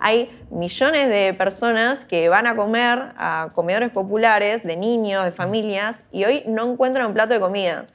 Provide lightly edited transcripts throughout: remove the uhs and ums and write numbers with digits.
hay millones de personas que van a comer a comedores populares de niños, de familias, y hoy no encuentran un plato de comida.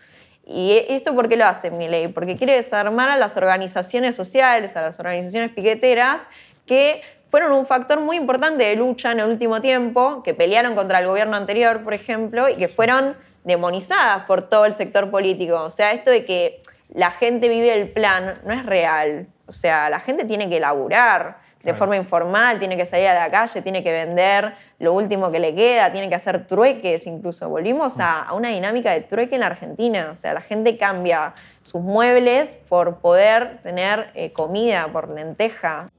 ¿Y esto por qué lo hace Milei? Porque quiere desarmar a las organizaciones sociales, a las organizaciones piqueteras, que fueron un factor muy importante de lucha en el último tiempo, que pelearon contra el gobierno anterior, por ejemplo, y que fueron demonizadas por todo el sector político. O sea, esto de que la gente vive el plan no es real. O sea, la gente tiene que laburar de forma informal, tiene que salir a la calle, tiene que vender lo último que le queda, tiene que hacer trueques incluso. Volvimos a una dinámica de trueque en la Argentina. O sea, la gente cambia sus muebles por poder tener comida, por lenteja.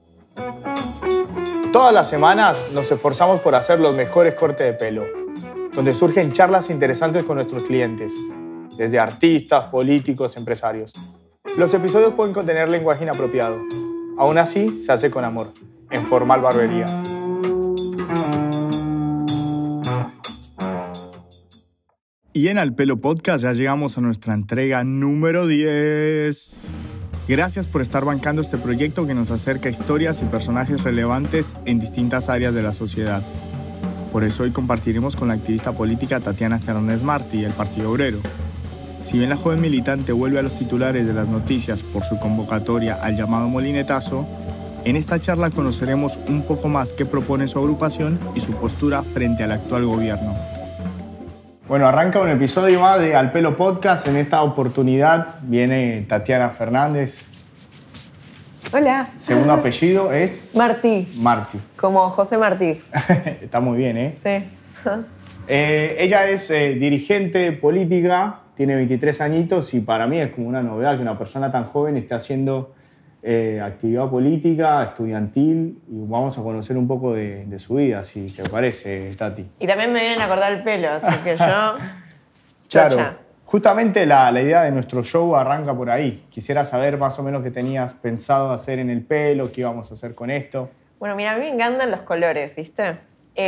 Todas las semanas nos esforzamos por hacer los mejores cortes de pelo, donde surgen charlas interesantes con nuestros clientes, desde artistas, políticos, empresarios. Los episodios pueden contener lenguaje inapropiado. Aún así, se hace con amor, en Formal Barbería. Y en Al Pelo Podcast ya llegamos a nuestra entrega número 10. Gracias por estar bancando este proyecto que nos acerca historias y personajes relevantes en distintas áreas de la sociedad. Por eso hoy compartiremos con la activista política Tatiana Fernández Martí del Partido Obrero. Si bien la joven militante vuelve a los titulares de las noticias por su convocatoria al llamado molinetazo, en esta charla conoceremos un poco más qué propone su agrupación y su postura frente al actual gobierno. Bueno, arranca un episodio más de Al Pelo Podcast. En esta oportunidad viene Tatiana Fernández. Hola. Segundo apellido es... Martí. Martí. Como José Martí. Está muy bien, ¿eh? Sí. Ella es dirigente política, tiene 23 añitos y para mí es como una novedad que una persona tan joven esté haciendo actividad política, estudiantil, y vamos a conocer un poco de su vida, si te parece, Tati. Y también me vienen a cortar el pelo, así que yo... Claro, justamente la idea de nuestro show arranca por ahí. Quisiera saber más o menos qué tenías pensado hacer en el pelo, qué íbamos a hacer con esto. Bueno, mira, a mí me encantan los colores, ¿viste? Sí,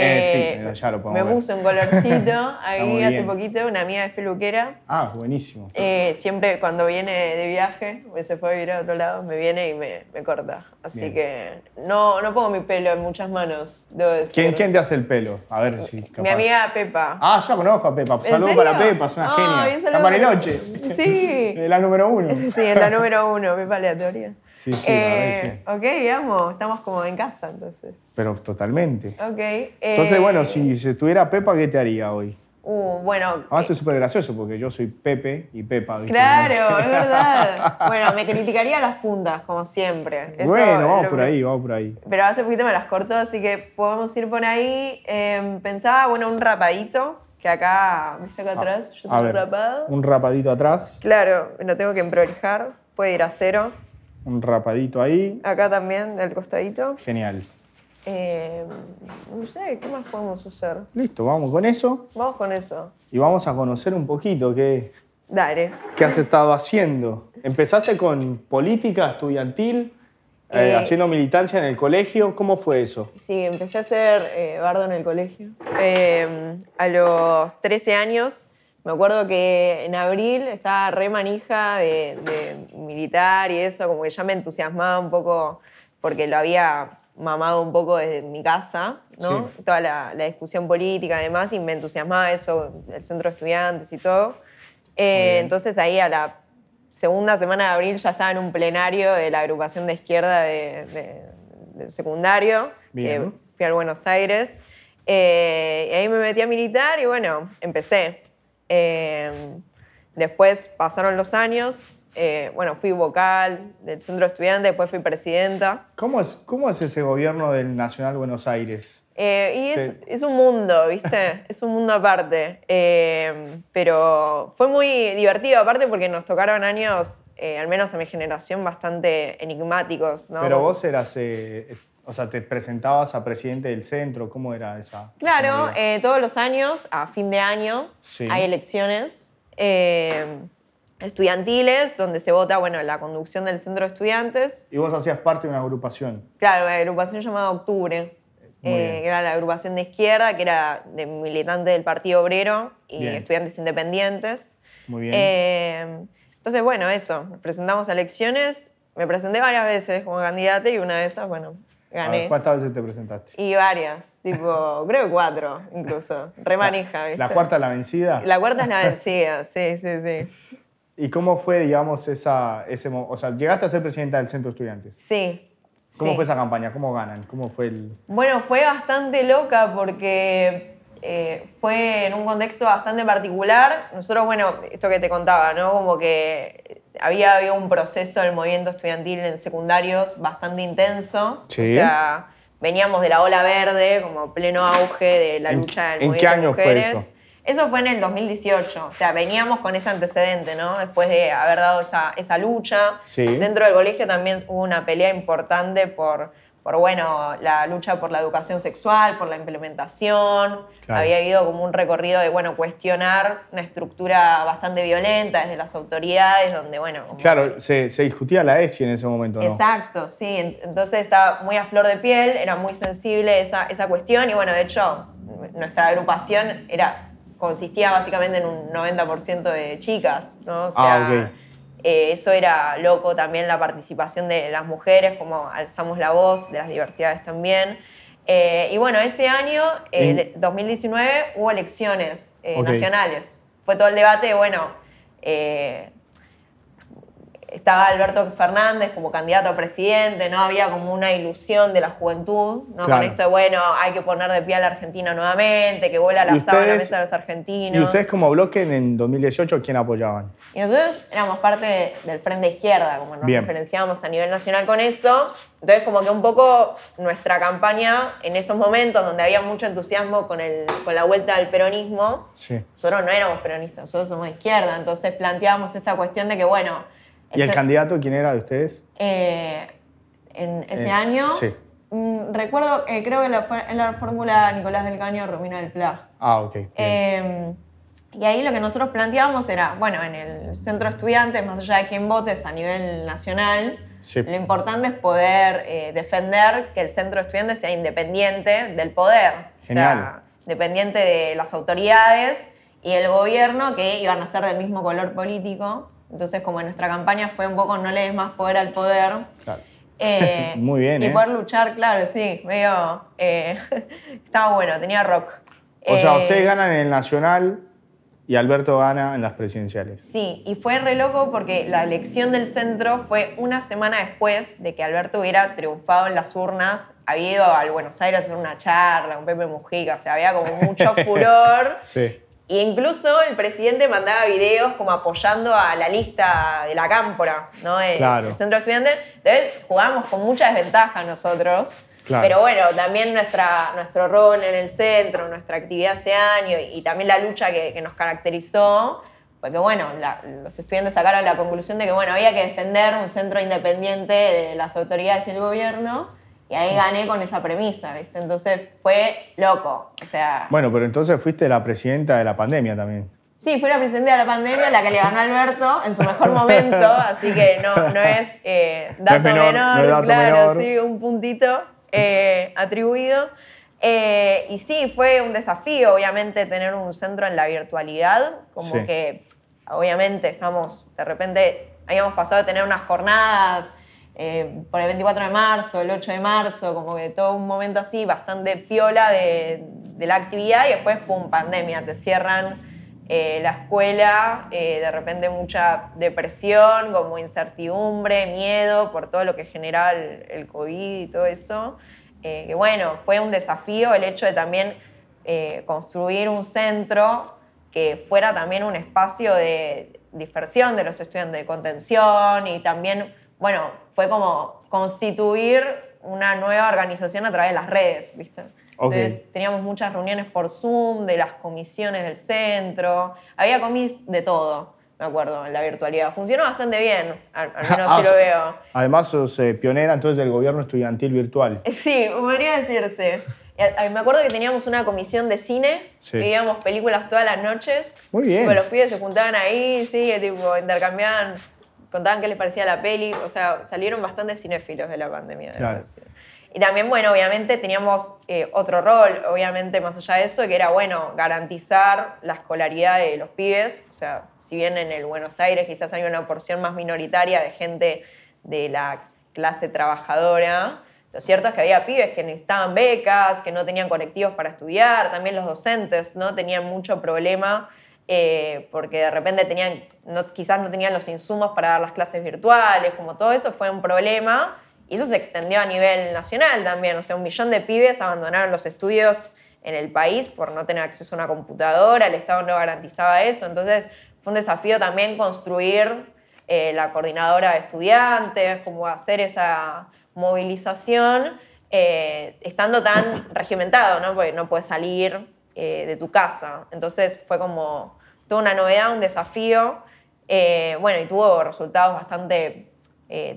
ya lo podemos ver. Me puse un colorcito ahí hace poquito, una amiga es peluquera. Ah, buenísimo. Siempre cuando viene de viaje, se fue a vivir a otro lado, me viene y me corta. Así Bien. que no pongo mi pelo en muchas manos, debo decir. ¿Quién te hace el pelo? A ver si capaz. Mi amiga Pepa. Ah, ya conozco a Pepa. Saludos para Pepa, es una genia. Está en Bariloche. Sí. Es la número 1. Sí, es la número 1, Pepa aleatoria. Sí, la verdad que sí. Ok, vamos, estamos como en casa entonces. Pero totalmente. Ok. Entonces, bueno, si estuviera Pepa, ¿qué te haría hoy? Bueno... Va a ser súper gracioso porque yo soy Pepe y Pepa. ¿viste? Claro, es verdad. Bueno, me criticaría las puntas, como siempre. Eso bueno, vamos por ahí. Pero hace poquito me las cortó, así que podemos ir por ahí. Pensaba, bueno, un rapadito, que acá, ¿viste acá atrás? Yo tengo rapado. Un rapadito atrás. Claro, lo tengo que emprolijar. Puede ir a cero. Un rapadito ahí. Acá también, del costadito. Genial. No sé, ¿qué más podemos hacer? Listo, vamos con eso. Vamos con eso. Y vamos a conocer un poquito qué has estado haciendo. Empezaste con política estudiantil, haciendo militancia en el colegio. ¿Cómo fue eso? Sí, empecé a hacer bardo en el colegio. A los 13 años, me acuerdo que en abril estaba re manija de militar y eso, como que ya me entusiasmaba un poco porque lo había mamado un poco desde mi casa, ¿no? Sí. Toda la discusión política además, y me entusiasmaba eso, el centro de estudiantes y todo. Entonces ahí a la segunda semana de abril ya estaba en un plenario de la agrupación de izquierda del secundario. Bien. Fui al Buenos Aires. Y ahí me metí a militar y bueno, empecé. Después pasaron los años. Bueno, fui vocal del centro de estudiantes, después fui presidenta. ¿Cómo es ese gobierno del Nacional Buenos Aires? Es un mundo, ¿viste? Es un mundo aparte. Pero fue muy divertido, aparte porque nos tocaron años, al menos a mi generación, bastante enigmáticos, ¿no? Pero vos eras... o sea, ¿te presentabas a presidente del centro? ¿Cómo era esa? Claro, todos los años, a fin de año, sí, hay elecciones estudiantiles donde se vota, bueno, la conducción del centro de estudiantes. ¿Y vos hacías parte de una agrupación? Claro, una agrupación llamada Octubre, que era la agrupación de izquierda, que era de militantes del Partido Obrero y estudiantes independientes. Muy bien. Entonces, bueno, eso, nos presentamos a elecciones. Me presenté varias veces como candidata y una de esas, bueno, gané. ¿Cuántas veces te presentaste? Y varias, tipo, creo que 4 incluso. Re manija, ¿viste? ¿La cuarta es la vencida? La cuarta es la vencida, sí. ¿Y cómo fue, digamos, o sea, llegaste a ser presidenta del Centro de Estudiantes? Sí. ¿Cómo fue esa campaña? ¿Cómo ganan? ¿Cómo fue el...? Bueno, fue bastante loca porque fue en un contexto bastante particular. Nosotros, bueno, esto que te contaba, ¿no? Como que había habido un proceso del movimiento estudiantil en secundarios bastante intenso. Sí. O sea, veníamos de la ola verde, como pleno auge de la lucha del ¿En qué movimiento año de mujeres. fue eso? Eso fue en el 2018, o sea, veníamos con ese antecedente, ¿no? Después de haber dado esa lucha. Sí. Dentro del colegio también hubo una pelea importante por bueno, la lucha por la educación sexual, por la implementación. Claro. Había habido como un recorrido de, bueno, cuestionar una estructura bastante violenta desde las autoridades, donde, bueno... Como... Claro, se discutía la ESI en ese momento, ¿no? Exacto, sí. Entonces estaba muy a flor de piel, era muy sensible esa cuestión y, bueno, de hecho, nuestra agrupación consistía básicamente en un 90% de chicas, ¿no? O sea, ok. Eso era loco también, la participación de las mujeres, como alzamos la voz, de las diversidades también. Y bueno, ese año, 2019, hubo elecciones nacionales. Fue todo el debate, bueno, estaba Alberto Fernández como candidato a presidente, ¿no? Había como una ilusión de la juventud, ¿no? Claro. Con esto de, bueno, hay que poner de pie a la Argentina nuevamente, que vuela la sábana a la mesa de los argentinos. ¿Y ustedes como bloque en 2018 quién apoyaban? Y nosotros éramos parte del Frente Izquierda, como nos referenciábamos a nivel nacional con eso. Entonces, como que un poco nuestra campaña, en esos momentos donde había mucho entusiasmo con la vuelta del peronismo, sí. Nosotros no éramos peronistas, nosotros somos de izquierda. Entonces planteábamos esta cuestión de que, bueno... ¿Y el candidato quién era de ustedes? En ese año, sí. Recuerdo, creo que en la fórmula Nicolás del Caño, Romina del Pla. Ah, ok. Y ahí lo que nosotros planteábamos era, bueno, en el centro de estudiantes, más allá de quién votes a nivel nacional, sí. Lo importante es poder defender que el centro de estudiantes sea independiente del poder. Genial. O sea, dependiente de las autoridades y el gobierno, que iban a ser del mismo color político. Entonces, como en nuestra campaña fue un poco no le des más poder al poder. Claro. Muy bien, y poder luchar, claro, sí, medio... estaba bueno, tenía rock. O sea, ustedes ganan en el nacional y Alberto gana en las presidenciales. Sí, y fue re loco porque la elección del centro fue una semana después de que Alberto hubiera triunfado en las urnas. Había ido al Buenos Aires a hacer una charla con Pepe Mujica, o sea, había como mucho furor. Sí. E incluso el presidente mandaba videos como apoyando a la lista de la cámpora, ¿no? Claro. El centro de estudiantes. Entonces jugábamos con mucha desventaja nosotros. Claro. Pero bueno, también nuestro rol en el centro, nuestra actividad ese año y también la lucha que nos caracterizó fue que, bueno, los estudiantes sacaron la conclusión de que, bueno, había que defender un centro independiente de las autoridades y el gobierno. Y ahí gané con esa premisa, ¿viste? Entonces fue loco, o sea... Bueno, pero entonces fuiste la presidenta de la pandemia también. Sí, fui la presidenta de la pandemia, la que le ganó a Alberto en su mejor momento, así que no es dato menor, dato claro, menor. Sí, un puntito atribuido. Y sí, fue un desafío, obviamente, tener un centro en la virtualidad, como sí. Que, obviamente, de repente, habíamos pasado de tener unas jornadas... por el 24 de marzo, el 8 de marzo, como que todo un momento así bastante piola de la actividad y después, pum, pandemia, te cierran la escuela, de repente mucha depresión, como incertidumbre, miedo por todo lo que genera el COVID y todo eso. Que bueno, fue un desafío el hecho de también construir un centro que fuera también un espacio de dispersión de los estudiantes, de contención y también... Bueno, fue como constituir una nueva organización a través de las redes, ¿viste? Okay. Entonces teníamos muchas reuniones por Zoom de las comisiones del centro. Había comis de todo, me acuerdo, en la virtualidad. Funcionó bastante bien, al menos sí lo veo. Además sos pionera entonces del gobierno estudiantil virtual. Sí, podría decirse. Me acuerdo que teníamos una comisión de cine, sí. Veíamos películas todas las noches. Muy bien. Los pibes se juntaban ahí, sí, tipo, intercambiaban... Contaban qué les parecía la peli, o sea, salieron bastante cinéfilos de la pandemia. Claro. Y también, bueno, obviamente teníamos otro rol, obviamente más allá de eso, que era, bueno, garantizar la escolaridad de los pibes. O sea, si bien en el Buenos Aires quizás hay una porción más minoritaria de gente de la clase trabajadora, Lo cierto es que había pibes que necesitaban becas, que no tenían colectivos para estudiar, también los docentes, ¿no? Tenían mucho problema porque de repente quizás no tenían los insumos para dar las clases virtuales, como todo eso fue un problema. Y eso se extendió a nivel nacional también. O sea, 1 millón de pibes abandonaron los estudios en el país por no tener acceso a una computadora, el Estado no garantizaba eso. Entonces, fue un desafío también construir la coordinadora de estudiantes, cómo hacer esa movilización, estando tan regimentado, ¿no? Porque no puedes salir de tu casa. Entonces, fue como toda una novedad, un desafío. Bueno, y tuvo resultados bastante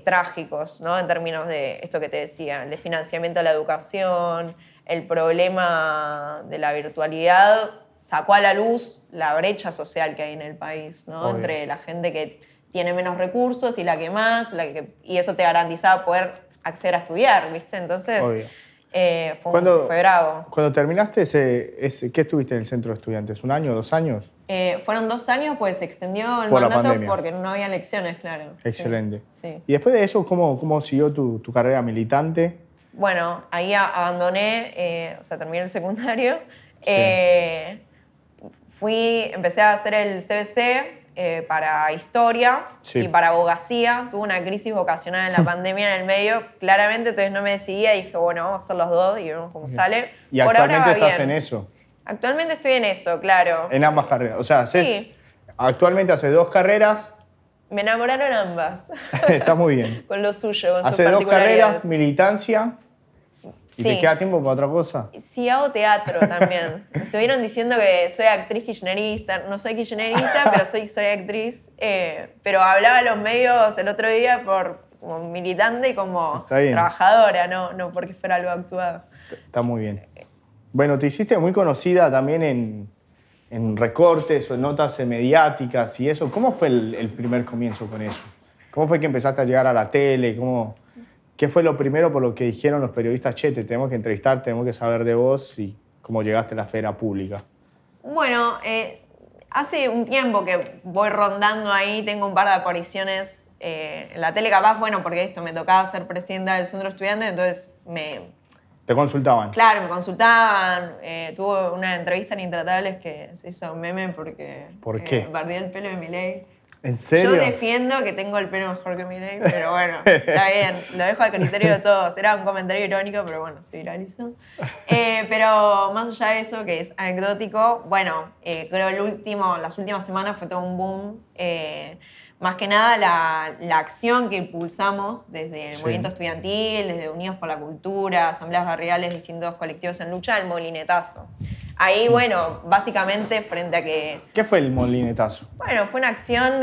trágicos, ¿no? En términos de esto que te decía, el financiamiento de la educación, el problema de la virtualidad, sacó a la luz la brecha social que hay en el país, ¿no? Entre la gente que tiene menos recursos y la que más, y eso te garantizaba poder acceder a estudiar, ¿viste? Entonces, fue bravo. Cuando terminaste, ¿qué estuviste en el centro de estudiantes? ¿1 año, 2 años? Fueron 2 años, pues se extendió el Por la mandato pandemia. porque no había elecciones, claro. Excelente. Sí. Y después de eso, ¿cómo siguió tu carrera militante? Bueno, ahí abandoné, o sea, terminé el secundario. Sí. Empecé a hacer el CBC para historia y para abogacía. Tuve una crisis vocacional en la pandemia en el medio, claramente, entonces no me decidía y dije, bueno, vamos a hacer los dos y vemos cómo sale. ¿Y Por actualmente ahora va estás bien. en eso? Actualmente estoy en eso, claro. En ambas carreras. O sea, Sí. actualmente haces 2 carreras. Me enamoraron ambas. Está muy bien. Con lo suyo, con sus Haces 2 particularidades. carreras, militancia. ¿Y te queda tiempo para otra cosa? Sí, hago teatro también. Me estuvieron diciendo que soy actriz kirchnerista. No soy kirchnerista, pero soy actriz. Pero hablaba en los medios el otro día como militante y como trabajadora, no porque fuera algo actuado. Está muy bien. Bueno, te hiciste muy conocida también en recortes o en notas mediáticas y eso. ¿Cómo fue el primer comienzo con eso? ¿Cómo fue que empezaste a llegar a la tele? ¿Qué fue lo primero por lo que dijeron los periodistas? Che, te tenemos que entrevistar, tenemos que saber de vos y cómo llegaste a la esfera pública. Bueno, hace un tiempo que voy rondando ahí, tengo un par de apariciones en la tele, capaz, bueno, porque esto me tocaba ser presidenta del centro estudiante, entonces ¿Te consultaban? Claro, me consultaban. Tuve una entrevista en Intratables que se hizo un meme porque... ¿Por qué? Bardeé el pelo de Milei. ¿En serio? Yo defiendo que tengo el pelo mejor que Milei, pero bueno, está bien. Lo dejo al criterio de todos. Era un comentario irónico, pero bueno, se viralizó. Pero más allá de eso, que es anecdótico, bueno, creo las últimas semanas fue todo un boom. Más que nada la acción que impulsamos desde el movimiento estudiantil, desde Unidos por la Cultura, asambleas barriales, distintos colectivos en lucha, el molinetazo. Ahí, bueno, básicamente frente a que... ¿Qué fue el molinetazo? Bueno, fue una acción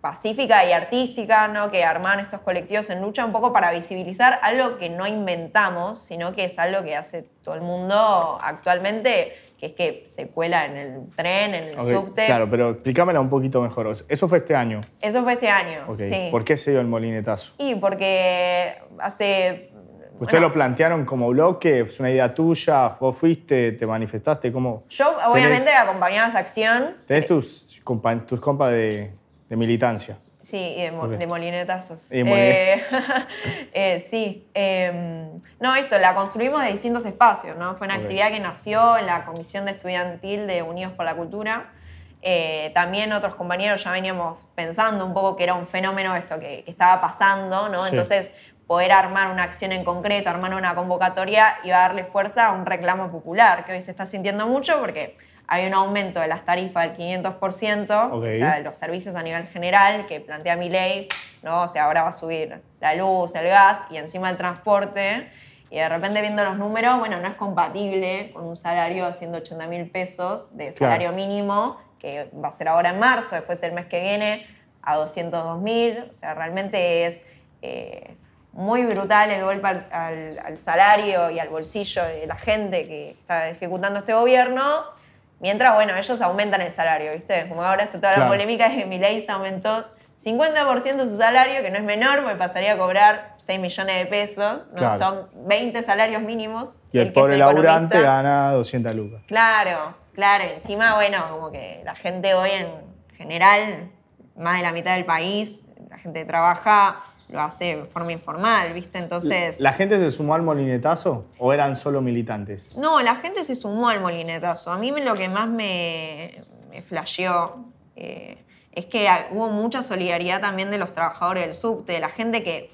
pacífica y artística, ¿no? Que armaban estos colectivos en lucha un poco para visibilizar algo que no inventamos, sino que es algo que hace todo el mundo actualmente, que es que se cuela en el tren, en el subte. Claro, pero explícamela un poquito mejor. ¿Eso fue este año? Eso fue este año, sí. ¿Por qué se dio el molinetazo? Y porque hace... ¿Ustedes lo plantearon como bloque? ¿Es una idea tuya? ¿Vos fuiste? ¿Te manifestaste? ¿Cómo? Yo, obviamente, acompañaba esa acción. ¿Tenés tus compas de militancia? Sí, y de molinetazos. Sí. No, la construimos de distintos espacios, ¿no? Fue una actividad que nació en la Comisión de Estudiantil de Unidos por la Cultura. También otros compañeros ya veníamos pensando un poco que era un fenómeno esto que estaba pasando, ¿no? Sí. Entonces, poder armar una acción en concreto, armar una convocatoria, iba a darle fuerza a un reclamo popular, que hoy se está sintiendo mucho porque hay un aumento de las tarifas del 500%, o sea, los servicios a nivel general que plantea Milei, ¿no? O sea, ahora va a subir la luz, el gas y encima el transporte. Y de repente viendo los números, bueno, no es compatible con un salario de 180.000 pesos de salario mínimo, que va a ser ahora en marzo, después el mes que viene a 202.000. O sea, realmente es muy brutal el golpe al salario y al bolsillo de la gente que está ejecutando este gobierno. Mientras, bueno, ellos aumentan el salario, ¿viste? Como ahora está toda la polémica de que Milei se aumentó 50% su salario, que no es menor, porque pasaría a cobrar 6 millones de pesos, ¿no? Son 20 salarios mínimos. Y el pobre laburante gana 200 lucas. Claro. Encima, bueno, como que la gente hoy en general, más de la mitad del país, la gente que trabaja, lo hace de forma informal, ¿viste? Entonces... ¿La gente se sumó al molinetazo o eran solo militantes? No, la gente se sumó al molinetazo. A mí lo que más me flasheó es que hubo mucha solidaridad también de los trabajadores del subte, de la gente que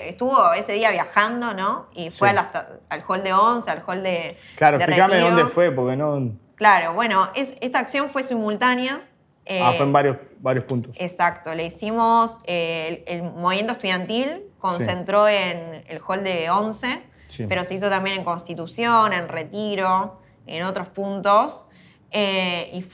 estuvo ese día viajando, ¿no? Y fue al hall de 11, al hall de Claro, de explícame Retiro. dónde fue, porque no... Claro, bueno, esta acción fue simultánea. fue en varios puntos. Exacto, le hicimos el movimiento estudiantil, concentró en el hall de 11, pero se hizo también en Constitución, en Retiro, en otros puntos, y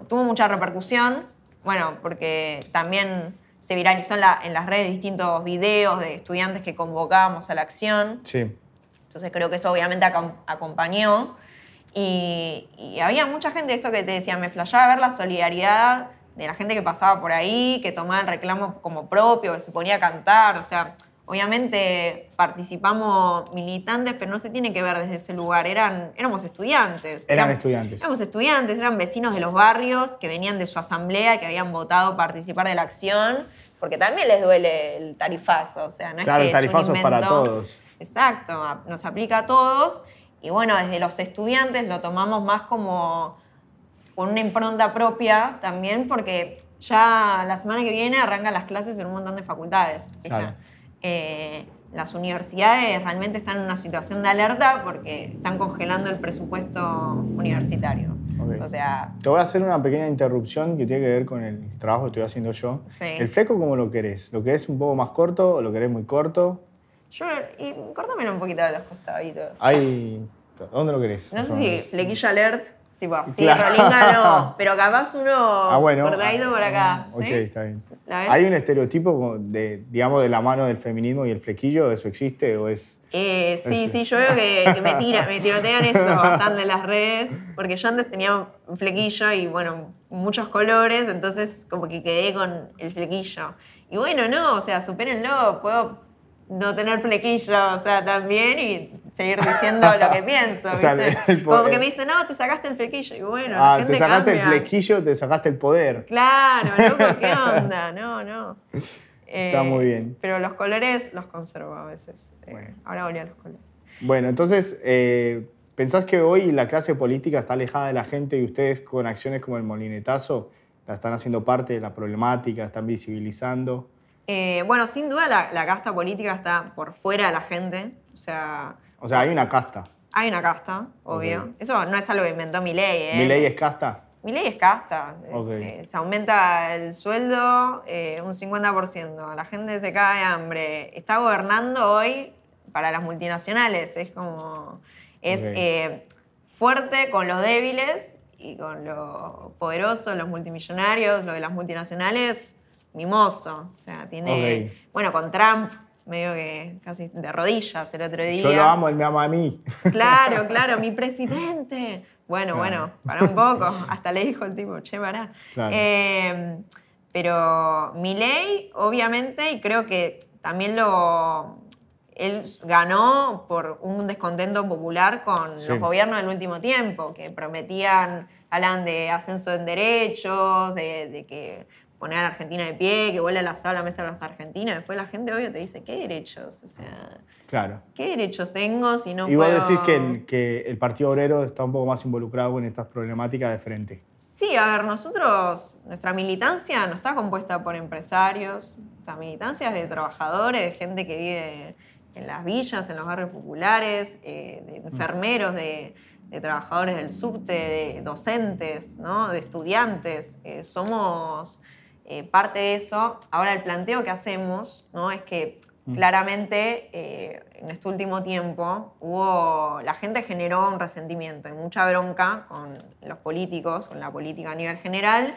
tuvo mucha repercusión, bueno, porque también se viralizó en las redes distintos videos de estudiantes que convocábamos a la acción. Sí. Entonces creo que eso obviamente acompañó. Y había mucha gente, esto que te decía, me flashaba ver la solidaridad de la gente que pasaba por ahí, que tomaba el reclamo como propio, que se ponía a cantar. O sea, obviamente participamos militantes, pero no se tiene que ver desde ese lugar. Éramos estudiantes. Éramos estudiantes, eran vecinos de los barrios que venían de su asamblea, que habían votado participar de la acción, porque también les duele el tarifazo. O sea, no es que el tarifazo es para todos. Exacto, nos aplica a todos. Y bueno, desde los estudiantes lo tomamos más como con una impronta propia también, porque ya la semana que viene arrancan las clases en un montón de facultades. Claro. Las universidades realmente están en una situación de alerta porque están congelando el presupuesto universitario. Okay. O sea, te voy a hacer una pequeña interrupción que tiene que ver con el trabajo que estoy haciendo yo. Sí. ¿El fleco cómo lo querés? ¿Lo querés un poco más corto o lo querés muy corto? Córtamelo un poquito de los costaditos. ¿Dónde lo querés? No sé si flequillo alert, tipo así, Claro. rolinga no, pero capaz uno cortadito por acá. ¿Sí? Ok, está bien. ¿La ves? ¿Hay un estereotipo de la mano del feminismo y el flequillo? ¿Eso existe o es...? Sí, yo veo que me tirotean eso bastante en las redes, porque yo antes tenía un flequillo y, bueno, muchos colores, entonces como que quedé con el flequillo. Y bueno, no, o sea, supérenlo, puedo no tener flequillo, o sea, también, y seguir diciendo lo que pienso, ¿viste? O sea, como que me dicen, no, te sacaste el flequillo, y bueno, la gente te sacaste cambia. el flequillo, te sacaste el poder. Claro, loco, ¿qué onda? No. Está muy bien. Pero los colores los conservo a veces. Bueno. Ahora volví a los colores. Bueno, entonces, ¿pensás que hoy la clase política está alejada de la gente y ustedes con acciones como el molinetazo la están haciendo parte de la problemática, están visibilizando? Bueno, sin duda la casta política está por fuera de la gente. O sea, hay una casta. Hay una casta, obvio. Okay. Eso no es algo que inventó Milei. ¿Milei es casta? Milei es casta. Okay. Se aumenta el sueldo un 50%. La gente se cae de hambre. Está gobernando hoy para las multinacionales. Es como... fuerte con los débiles y con los poderosos, los multimillonarios. Lo de las multinacionales, mimoso. O sea, tiene... Bueno, con Trump, medio que casi de rodillas el otro día. Yo lo amo, él me ama a mí. Claro, mi presidente. Bueno, para un poco. Hasta le dijo el tipo, che, pará. Claro. Pero Milei, obviamente, y creo que también él ganó por un descontento popular con los gobiernos del último tiempo, que hablan de ascenso en derechos, de que poner a la Argentina de pie, que vuelva a la mesa de los argentinos. Después la gente, obvio, te dice, ¿qué derechos? O sea, claro. ¿Qué derechos tengo si no puedo...? Y vos decís que el Partido Obrero está un poco más involucrado en estas problemáticas de frente. Sí, a ver, nuestra militancia no está compuesta por empresarios. Nuestra militancia es de trabajadores, de gente que vive en las villas, en los barrios populares, de enfermeros, de trabajadores del subte, de docentes, ¿no? De estudiantes. Somos parte de eso. Ahora, el planteo que hacemos, ¿no? Es que claramente en este último tiempo la gente generó un resentimiento y mucha bronca con los políticos, con la política a nivel general,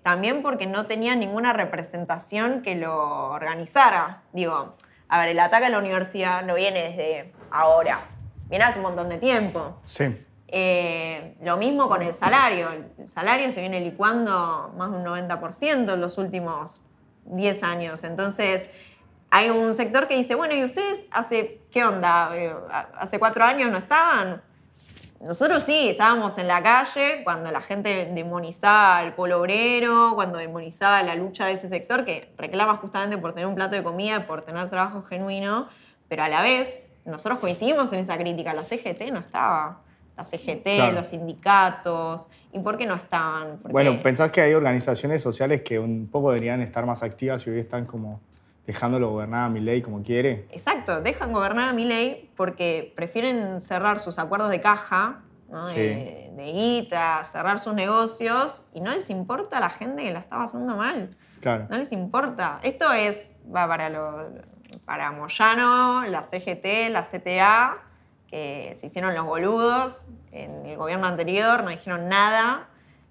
también porque no tenía ninguna representación que lo organizara. Digo, a ver, el ataque a la universidad no viene desde ahora, viene hace un montón de tiempo. Sí. Lo mismo con el salario. El salario se viene licuando más de un 90% en los últimos 10 años. Entonces, hay un sector que dice, bueno, ¿y ustedes qué onda? ¿Hace 4 años no estaban? Nosotros sí, estábamos en la calle cuando la gente demonizaba al pueblo obrero, cuando demonizaba la lucha de ese sector que reclama justamente por tener un plato de comida, por tener trabajo genuino, pero a la vez nosotros coincidimos en esa crítica. La CGT no estaba. La CGT, Claro. los sindicatos. ¿Y por qué no estaban? Porque, Bueno, ¿pensás que hay organizaciones sociales que un poco deberían estar más activas y hoy están como dejándolo gobernar a Milei como quiere? exacto, dejan gobernar a Milei porque prefieren cerrar sus acuerdos de caja, ¿no? Sí. de guita, cerrar sus negocios y no les importa a la gente que la está pasando mal. Claro. No les importa. Esto va para Moyano, la CGT, la CTA, que se hicieron los boludos en el gobierno anterior, no dijeron nada.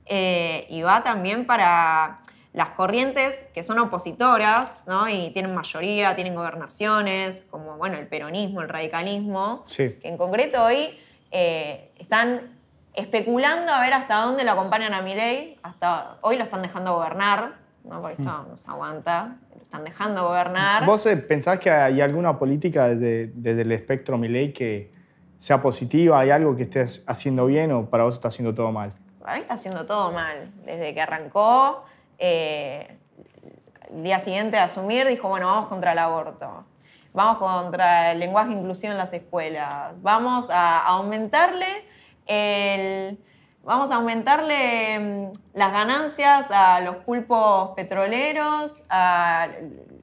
Y va también para las corrientes que son opositoras, ¿no? Y tienen mayoría, tienen gobernaciones, como bueno, el peronismo, el radicalismo, Sí. que en concreto hoy están especulando a ver hasta dónde lo acompañan a Milei. Hasta hoy lo están dejando gobernar, ¿no? Porque esto no se aguanta. Lo están dejando gobernar. ¿Vos pensás que hay alguna política desde el espectro Milei que sea positiva? ¿Hay algo que estés haciendo bien o para vos está haciendo todo mal? Para mí está haciendo todo mal. Desde que arrancó, el día siguiente de asumir, dijo, bueno, vamos contra el aborto. Vamos contra el lenguaje inclusivo en las escuelas. Vamos a aumentarle las ganancias a los pulpos petroleros, a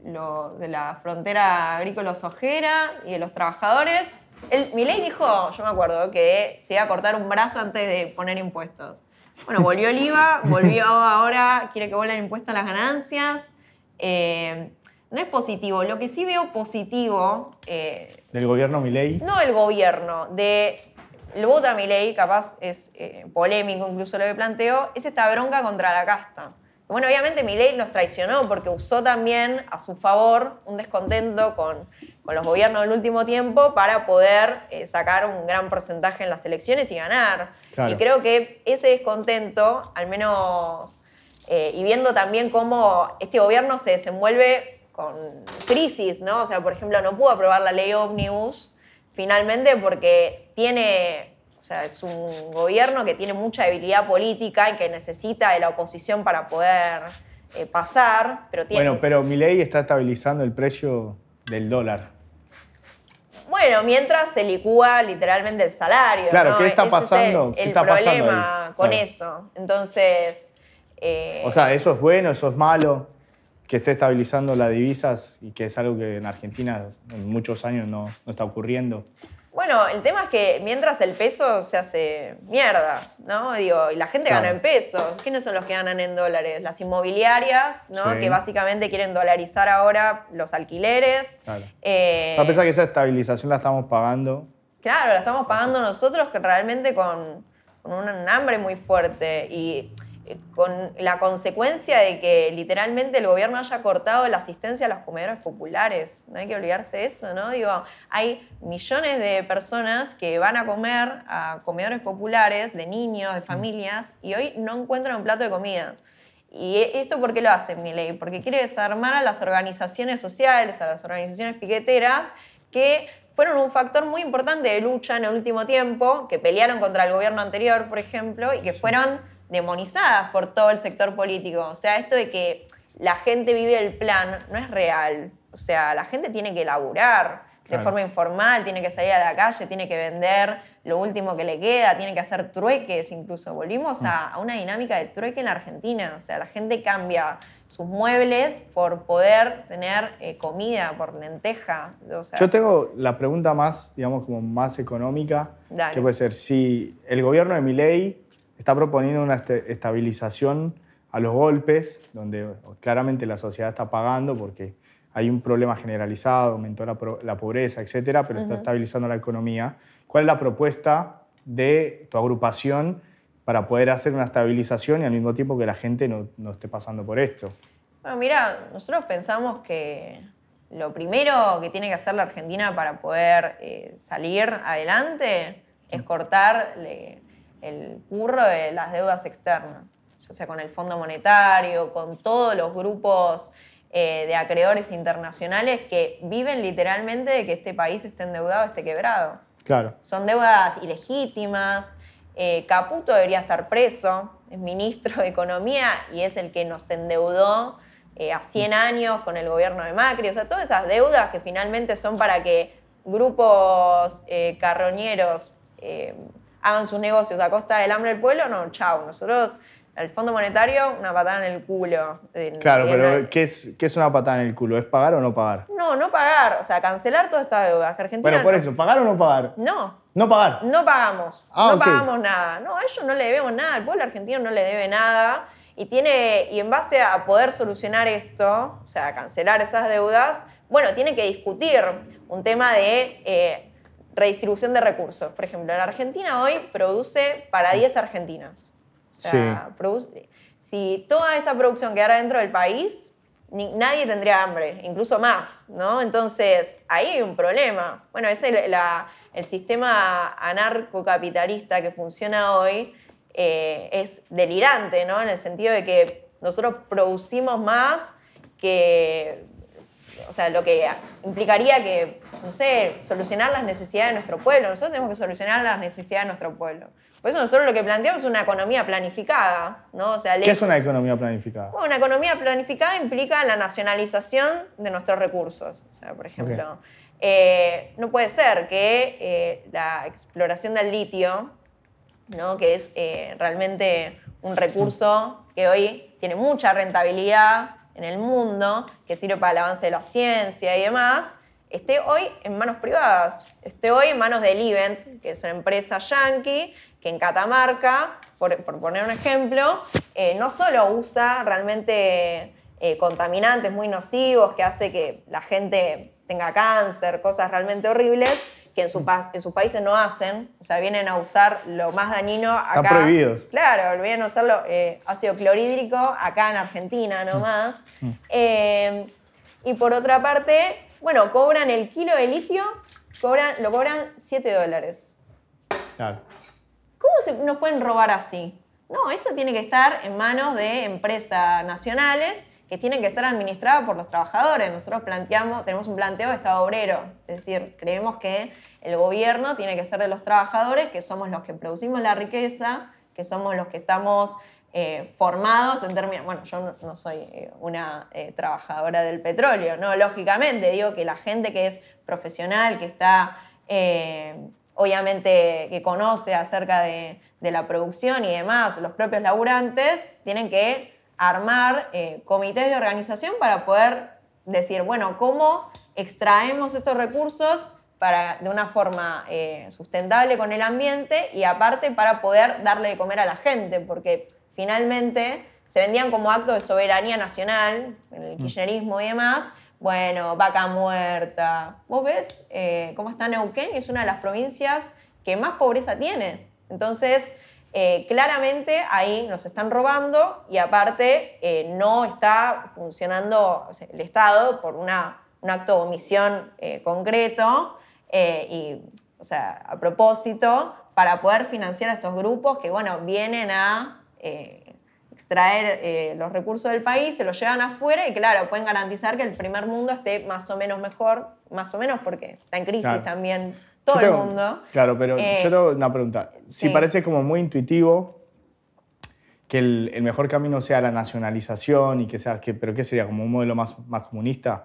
los de la frontera agrícola-ojera y de los trabajadores. Milei dijo, yo me acuerdo, que se iba a cortar un brazo antes de poner impuestos. Bueno, volvió el IVA, volvió ahora, quiere que vuelvan impuestos a las ganancias. No es positivo. Lo que sí veo positivo... ¿Del gobierno Milei? No el gobierno, el voto a Milei, capaz es polémico incluso lo que planteo, es esta bronca contra la casta. Bueno, obviamente Milei los traicionó porque usó también a su favor un descontento con los gobiernos del último tiempo para poder sacar un gran porcentaje en las elecciones y ganar. Claro. Y creo que ese descontento, al menos, y viendo también cómo este gobierno se desenvuelve con crisis, ¿no? O sea, por ejemplo, no pudo aprobar la ley Ómnibus finalmente porque es un gobierno que tiene mucha debilidad política y que necesita de la oposición para poder pasar. Pero Milei está estabilizando el precio del dólar. Bueno, mientras se licúa literalmente el salario. Claro, ¿no? ¿qué está pasando? Ese ¿Qué es está el pasando problema ahí? con Claro. eso. Entonces... O sea, ¿eso es bueno, eso es malo? Que esté estabilizando las divisas y que es algo que en Argentina en muchos años no está ocurriendo. Bueno, el tema es que mientras el peso se hace mierda, ¿no? Digo, y la gente Claro. gana en pesos. ¿Quiénes son los que ganan en dólares? Las inmobiliarias, ¿no? Sí. Que básicamente quieren dolarizar ahora los alquileres. Claro. A pesar que esa estabilización la estamos pagando. Claro, la estamos pagando nosotros que realmente con un hambre muy fuerte y con la consecuencia de que literalmente el gobierno haya cortado la asistencia a los comedores populares. No hay que olvidarse de eso, ¿no? Digo, hay millones de personas que van a comer a comedores populares de niños, de familias, y hoy no encuentran un plato de comida. ¿Y esto por qué lo hace Milei? Porque quiere desarmar a las organizaciones sociales, a las organizaciones piqueteras, que fueron un factor muy importante de lucha en el último tiempo, que pelearon contra el gobierno anterior, por ejemplo, y que fueron demonizadas por todo el sector político. O sea, esto de que la gente vive el plan no es real. O sea, la gente tiene que laburar de forma informal, tiene que salir a la calle, tiene que vender lo último que le queda, tiene que hacer trueques incluso. Volvimos a una dinámica de trueque en la Argentina. O sea, la gente cambia sus muebles por poder tener comida, por lenteja. O sea, Yo tengo la pregunta más, digamos, como más económica. Dale. Que puede ser, si el gobierno de Milei está proponiendo una estabilización a los golpes, donde claramente la sociedad está pagando porque hay un problema generalizado, aumentó la pobreza, etcétera, pero está estabilizando la economía. ¿Cuál es la propuesta de tu agrupación para poder hacer una estabilización y al mismo tiempo que la gente no esté pasando por esto? Bueno, mira, nosotros pensamos que lo primero que tiene que hacer la Argentina para poder salir adelante es cortarle el curro de las deudas externas, ya sea con el Fondo Monetario, con todos los grupos de acreedores internacionales que viven literalmente de que este país esté endeudado, esté quebrado. Claro. Son deudas ilegítimas. Caputo debería estar preso, es ministro de Economía y es el que nos endeudó a 100 años con el gobierno de Macri. O sea, todas esas deudas que finalmente son para que grupos carroñeros hagan sus negocios a costa del hambre del pueblo, no, chau. Nosotros, el Fondo Monetario, una patada en el culo. Claro, pero ¿qué es una patada en el culo? ¿Es pagar o no pagar? No pagar. O sea, cancelar todas estas deudas. Que Argentina Bueno, por eso, ¿pagar o no pagar? No. No pagar. No pagamos. Ah, no ok. pagamos nada. No, a ellos no le debemos nada. El pueblo argentino no le debe nada. Y en base a poder solucionar esto, o sea, cancelar esas deudas, bueno, tiene que discutir un tema de redistribución de recursos. Por ejemplo, la Argentina hoy produce para 10 argentinas. O sea, si toda esa producción quedara dentro del país, nadie tendría hambre, incluso más, ¿no? Entonces, ahí hay un problema. Bueno, es el sistema anarcocapitalista que funciona hoy es delirante, ¿no? En el sentido de que nosotros producimos más que... O sea, lo que implicaría que, no sé, solucionar las necesidades de nuestro pueblo. Nosotros tenemos que solucionar las necesidades de nuestro pueblo. Por eso nosotros lo que planteamos es una economía planificada, ¿no? O sea, ¿Qué es una economía planificada? Bueno, una economía planificada implica la nacionalización de nuestros recursos. O sea, por ejemplo, no puede ser que la exploración del litio, ¿no? Que es realmente un recurso que hoy tiene mucha rentabilidad en el mundo, que sirve para el avance de la ciencia y demás, esté hoy en manos privadas, esté hoy en manos del Livent, que es una empresa yanqui, que en Catamarca, por poner un ejemplo, no solo usa realmente contaminantes muy nocivos que hace que la gente tenga cáncer, cosas realmente horribles, que en sus países no hacen, o sea, vienen a usar lo más dañino acá. Están prohibidos. Claro, vienen a usar ácido clorhídrico acá en Argentina nomás. Y por otra parte, bueno, cobran el kilo de litio, lo cobran $7. Claro. ¿Cómo nos pueden robar así? No, eso tiene que estar en manos de empresas nacionales que tienen que estar administradas por los trabajadores. Nosotros tenemos un planteo de Estado obrero, es decir, creemos que el gobierno tiene que ser de los trabajadores, que somos los que producimos la riqueza, que somos los que estamos formados en términos... Bueno, yo no soy una trabajadora del petróleo, ¿no? Lógicamente, digo que la gente que es profesional, que está... obviamente que conoce acerca de la producción y demás, los propios laburantes, tienen que armar comités de organización para poder decir, bueno, ¿cómo extraemos estos recursos de una forma sustentable con el ambiente y aparte para poder darle de comer a la gente? Porque finalmente se vendían como actos de soberanía nacional, en el kirchnerismo y demás. Bueno, vaca muerta. Vos ves cómo está Neuquén y es una de las provincias que más pobreza tiene. Entonces, claramente ahí nos están robando y aparte no está funcionando, o sea, el Estado por un acto de omisión concreto o sea, a propósito, para poder financiar a estos grupos que, bueno, vienen a extraer los recursos del país, se los llevan afuera y, claro, pueden garantizar que el primer mundo esté más o menos mejor, más o menos porque está en crisis también todo el mundo. Claro, pero yo tengo una pregunta. Si parece como muy intuitivo que el mejor camino sea la nacionalización y ¿pero qué sería? ¿Como un modelo más comunista?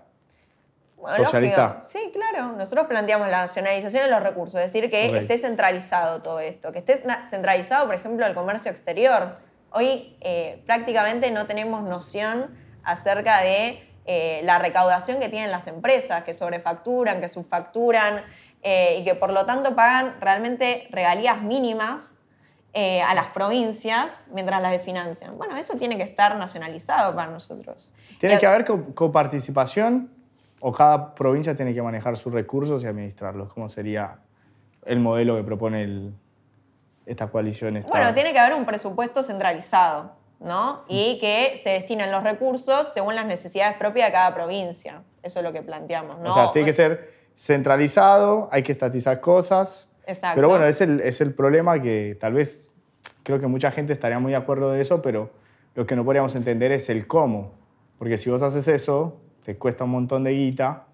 Bueno, ¿Socialista? lógico. Sí, claro. Nosotros planteamos la nacionalización de los recursos, es decir, que esté centralizado todo esto, que esté centralizado, por ejemplo, el comercio exterior. Hoy prácticamente no tenemos noción acerca de la recaudación que tienen las empresas, que sobrefacturan, que subfacturan y que por lo tanto pagan realmente regalías mínimas a las provincias mientras las financian. Bueno, eso tiene que estar nacionalizado para nosotros. ¿Tiene que haber coparticipación o cada provincia tiene que manejar sus recursos y administrarlos? ¿Cómo sería el modelo que propone esta coalición? Bueno, tiene que haber un presupuesto centralizado, ¿no? Y que se destinen los recursos según las necesidades propias de cada provincia. Eso es lo que planteamos, ¿no? O sea, tiene que ser centralizado, hay que estatizar cosas. Exacto. Pero bueno, es el problema que tal vez creo que mucha gente estaría muy de acuerdo de eso, pero lo que no podríamos entender es el cómo. Porque si vos haces eso, te cuesta un montón de guita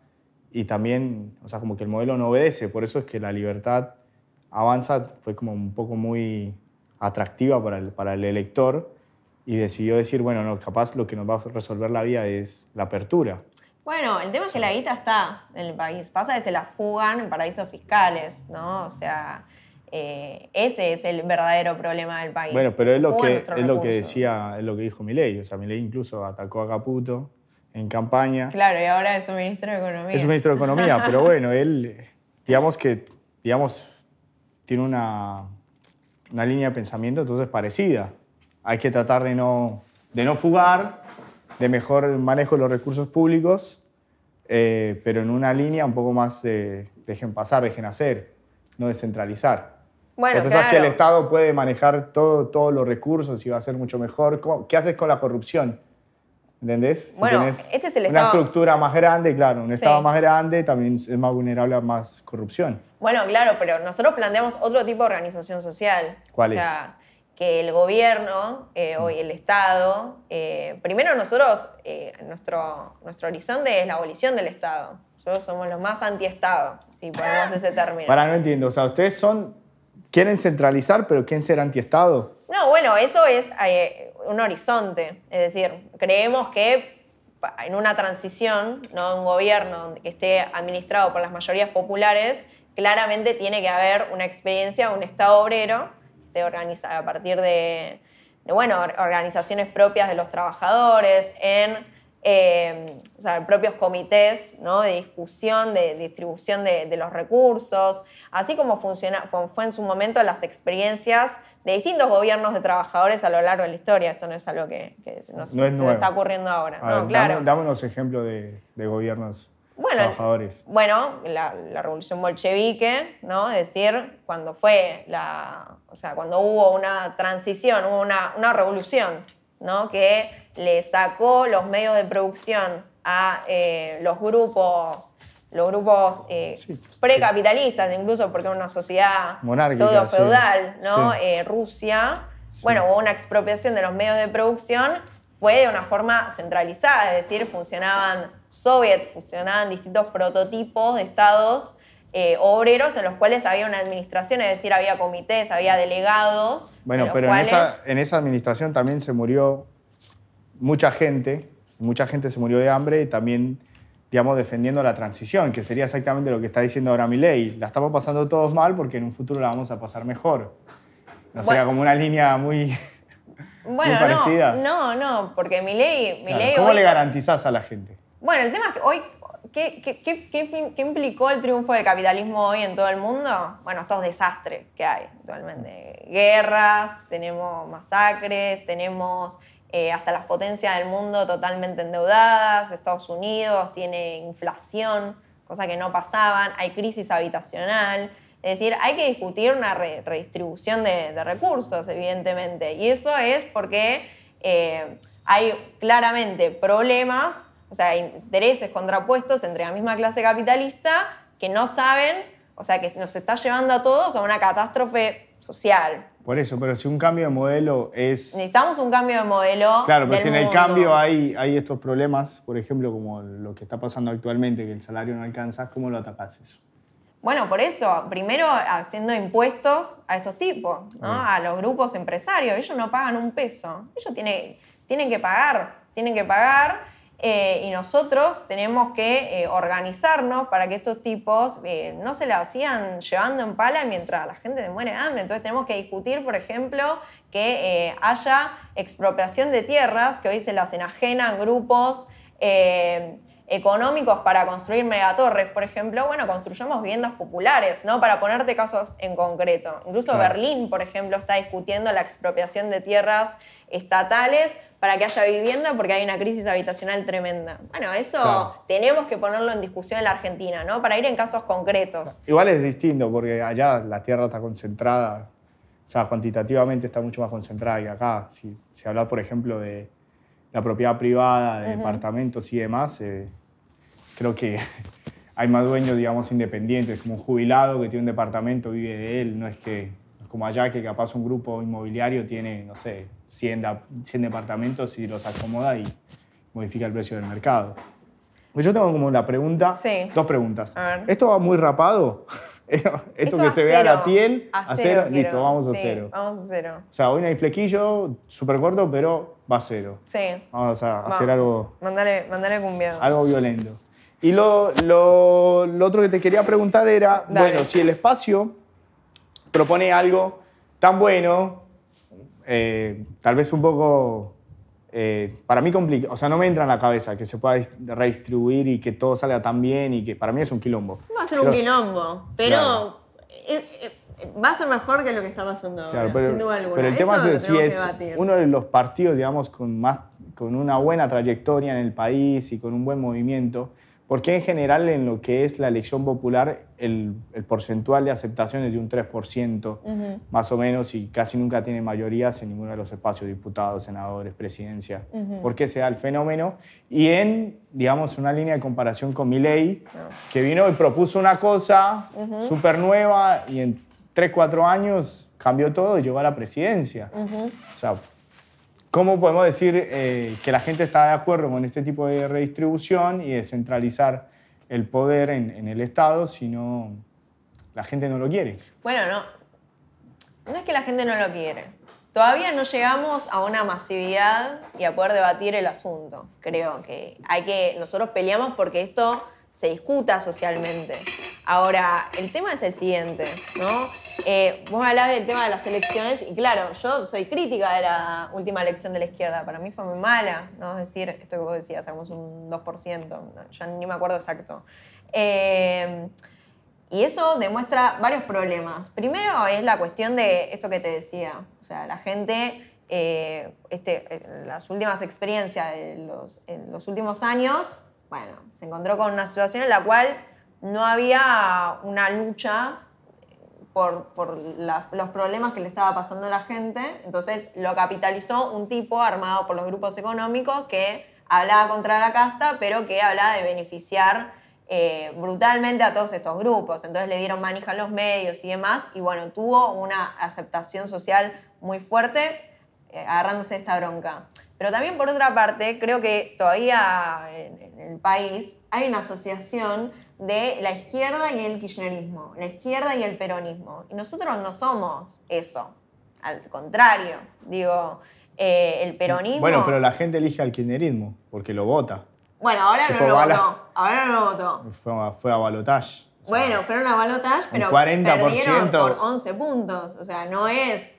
y también, o sea, como que el modelo no obedece. Por eso es que la libertad avanza fue como un poco muy atractiva para el elector y decidió decir, bueno, no, capaz lo que nos va a resolver la vida es la apertura. Bueno, el tema es que la guita está en el país. Pasa que se la fugan en paraísos fiscales, ¿no? O sea, ese es el verdadero problema del país. Bueno, pero se es lo fugan que nuestros decía, es lo que dijo Milei. O sea, Milei incluso atacó a Caputo en campaña. Claro, y ahora es un ministro de Economía. Es un ministro de Economía, pero bueno, él, digamos, tiene una línea de pensamiento entonces parecida. Hay que tratar de no fugar, de mejor manejo de los recursos públicos, pero en una línea un poco más de dejen pasar, dejen hacer, no descentralizar. Bueno, ¿Pensás claro. que el Estado puede manejar todos los recursos y va a ser mucho mejor? ¿Qué haces con la corrupción? ¿Entendés? Bueno, si tenés este es el una Estado. estructura más grande, claro, un Sí. Estado más grande también es más vulnerable a más corrupción. Bueno, claro, pero nosotros planteamos otro tipo de organización social. ¿Cuál o sea, que el gobierno o el Estado, primero nosotros, nuestro horizonte es la abolición del Estado. Nosotros somos los más anti-Estado, si ponemos ese término. Para, no entiendo, o sea, ustedes quieren centralizar, pero ¿quieren ser antiestado? No, bueno, eso es un horizonte. Es decir, creemos que en una transición, ¿no? Un gobierno que esté administrado por las mayorías populares, claramente tiene que haber una experiencia, un Estado obrero, que esté organizado a partir de organizaciones propias de los trabajadores, o sea, propios comités, ¿no? De discusión, de distribución de los recursos, así como fue en su momento las experiencias de distintos gobiernos de trabajadores a lo largo de la historia. Esto no es algo que se nos está ocurriendo ahora. A ver, no, claro. dame unos ejemplos de gobiernos trabajadores. Bueno, la revolución bolchevique, ¿no? Es decir, cuando cuando hubo una transición, hubo una revolución, ¿no? Que le sacó los medios de producción a los grupos precapitalistas, incluso porque era una sociedad pseudo-feudal, ¿no? Sí. Rusia. Sí. Bueno, hubo una expropiación de los medios de producción, fue de una forma centralizada, es decir, funcionaban soviets, funcionaban distintos prototipos de estados obreros en los cuales había una administración, es decir, había comités, había delegados. Bueno, pero en esa administración también se murió mucha gente se murió de hambre y también, digamos, defendiendo la transición, que sería exactamente lo que está diciendo ahora Milei. La estamos pasando todos mal porque en un futuro la vamos a pasar mejor. No sería como una línea muy parecida. No, porque Milei Claro. ¿Cómo le garantizás a la gente? Bueno, el tema es que hoy, ¿qué implicó el triunfo del capitalismo hoy en todo el mundo? Bueno, estos desastres que hay actualmente. Guerras, tenemos masacres, tenemos hasta las potencias del mundo totalmente endeudadas. Estados Unidos tiene inflación, cosa que no pasaban. Hay crisis habitacional. Es decir, hay que discutir una redistribución de recursos, evidentemente. Y eso es porque hay claramente problemas, o sea, intereses contrapuestos entre la misma clase capitalista que no saben, o sea, que nos está llevando a todos a una catástrofe social. Por eso, pero si un cambio de modelo es... Necesitamos un cambio de modelo. Claro, pero si en el mundo. cambio hay estos problemas, por ejemplo, como lo que está pasando actualmente, que el salario no alcanza, ¿cómo lo atacás eso? Bueno, por eso, primero haciendo impuestos a estos tipos, ¿no? A los grupos empresarios. Ellos no pagan un peso. Ellos tienen que pagar. Y nosotros tenemos que organizarnos para que estos tipos no se la sigan llevando en pala mientras la gente se muere de hambre. Entonces tenemos que discutir, por ejemplo, que haya expropiación de tierras, que hoy se las enajenan grupos económicos para construir megatorres, por ejemplo. Bueno, construyamos viviendas populares, ¿no? Para ponerte casos en concreto. Incluso Claro. Berlín, por ejemplo, está discutiendo la expropiación de tierras estatales para que haya vivienda porque hay una crisis habitacional tremenda. Bueno, eso tenemos que ponerlo en discusión en la Argentina, ¿no? Para ir en casos concretos. Igual es distinto porque allá la tierra está concentrada, o sea, cuantitativamente está mucho más concentrada que acá. Si hablas, por ejemplo, de la propiedad privada, de departamentos y demás, creo que hay más dueños, digamos, independientes, como un jubilado que tiene un departamento, vive de él, no es como allá que capaz un grupo inmobiliario tiene, no sé, 100 departamentos y los acomoda y modifica el precio del mercado. Pues yo tengo como una pregunta, Sí. dos preguntas. A ver. ¿Esto va muy rapado? Esto que a se vea cero. la piel, A cero, cero listo, quiero. vamos a Sí, cero. vamos a cero. O sea, hoy no hay flequillo, súper corto, pero va a cero. Sí. Vamos a Va. hacer algo Mandale cumbia. algo violento. Y lo otro que te quería preguntar era, Dale. bueno, si el espacio propone algo tan bueno, tal vez un poco, para mí complicado, o sea, no me entra en la cabeza que se pueda redistribuir y que todo salga tan bien y que para mí es un quilombo. Va a ser un quilombo, pero Claro. va a ser mejor que lo que está pasando ahora, Claro, sin duda alguna. pero el tema Eso es lo si tenemos es que debatir. uno de los partidos, digamos, con una buena trayectoria en el país y con un buen movimiento, porque en general en lo que es la elección popular el porcentual de aceptación es de un 3%, más o menos, y casi nunca tiene mayorías en ninguno de los espacios, diputados, senadores, presidencia. ¿Por qué se da el fenómeno? Y en, digamos, una línea de comparación con Milei, que vino y propuso una cosa súper nueva y en 3, 4 años cambió todo y llegó a la presidencia. O sea, ¿cómo podemos decir que la gente está de acuerdo con este tipo de redistribución y de centralizar el poder en el Estado si no, la gente no lo quiere? Bueno, no es que la gente no lo quiere. Todavía no llegamos a una masividad y a poder debatir el asunto. Creo que nosotros peleamos porque esto se discuta socialmente. Ahora, el tema es el siguiente, ¿no? Vos hablabas del tema de las elecciones y claro, yo soy crítica de la última elección de la izquierda. Para mí fue muy mala, ¿no? Es decir, esto que vos decías, sacamos un 2%, ¿no? Ya ni me acuerdo exacto. Y eso demuestra varios problemas. Primero es la cuestión de esto que te decía. O sea, la gente, las últimas experiencias en los últimos años, bueno, se encontró con una situación en la cual no había una lucha por los problemas que le estaba pasando a la gente. Entonces lo capitalizó un tipo armado por los grupos económicos que hablaba contra la casta, pero que hablaba de beneficiar brutalmente a todos estos grupos. Entonces le dieron manija a los medios y demás, y bueno, tuvo una aceptación social muy fuerte agarrándose de esta bronca. Pero también, por otra parte, creo que todavía en el país hay una asociación de la izquierda y el kirchnerismo, la izquierda y el peronismo. Y nosotros no somos eso. Al contrario, digo, el peronismo... Bueno, pero la gente elige al kirchnerismo porque lo vota. Bueno, ahora no lo votó. Ahora no lo votó. Fue a balotaje. Bueno, fueron a balotaje, pero 40%. perdieron por 11 puntos. O sea, no es...